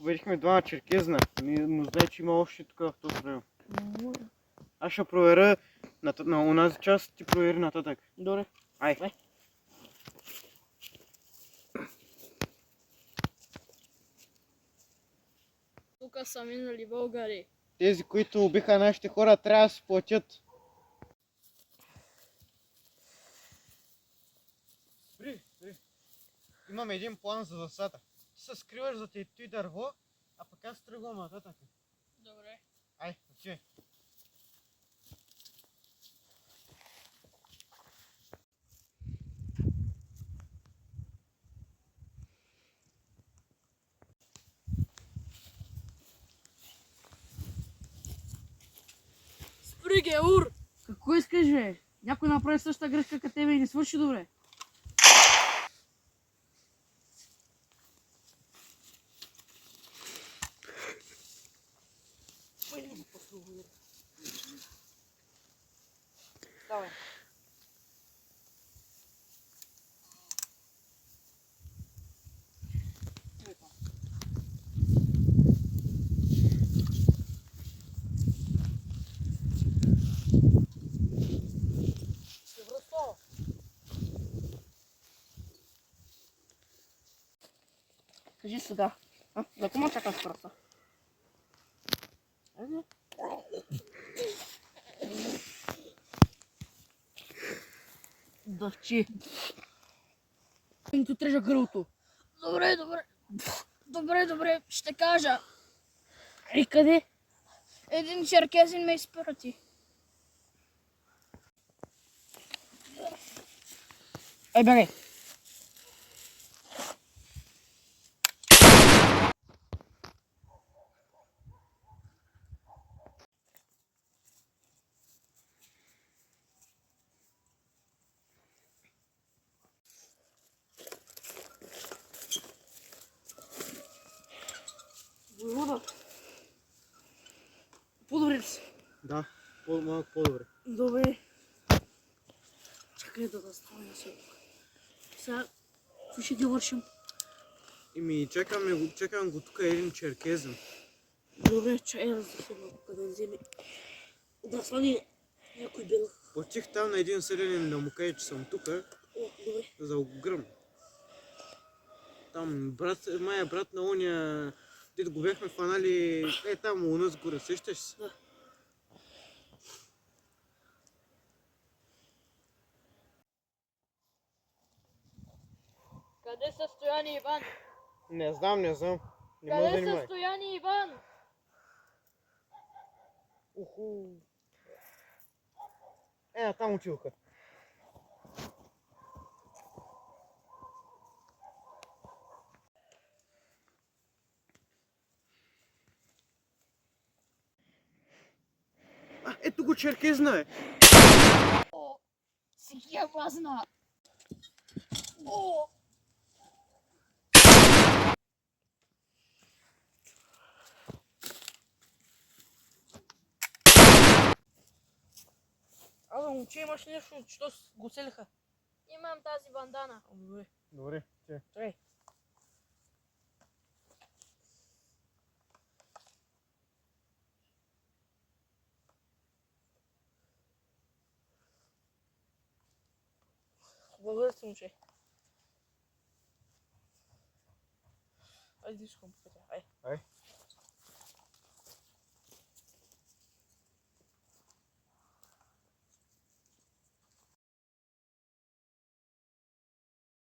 видихме двама черкезна. Но знае, че има още тук в този район. Аз ще проверя на онази част, ти провери нататък. Добре. Ай. Тук са минали българи. Тези, които убиха нашите хора, трябва да си платят. При. Имаме един план за засада. Ти се скриваш за той дърво, а пък аз тръгвам нататък. Добре. Ай, отивай. Спри, Геур! Какво искаш, бе? Някой направи същата грешка като тебе и не свърши добре. Давай. Кажи сега. За кому чакаш просто? Дъвчи. Ти трежа гърлото. Добре, ще кажа. И къде? Един черкезин ме изпрати. Ей, бягай! Войвода. По-добре ли си? Да, малко по-добре. Добре. Чакай да застава на село. Сега, какво ще ги вършим? Чакам го тук един черкезен. Добре, чай да раздухи малко, къде вземе. Да свани някой бел. Платих там на един селянин да му каже, че съм тук, Добре. за да го гръм. Там мая брат на оня, дето го бяхме фанали, там луна с горе, сещаш се? Да. Къде са Стоян и Иван? Не знам. Не ме Къде са занимай. Стоян и Иван? Уху. Там отидоха. Ето го черкезна, бе. Си я пазна. О! Момче, имаш нещо, че го целиха? Имам тази бандана. Добре. Добре, че. Чай. Благодаря ти, момче. Айде, искам покатя. Ай.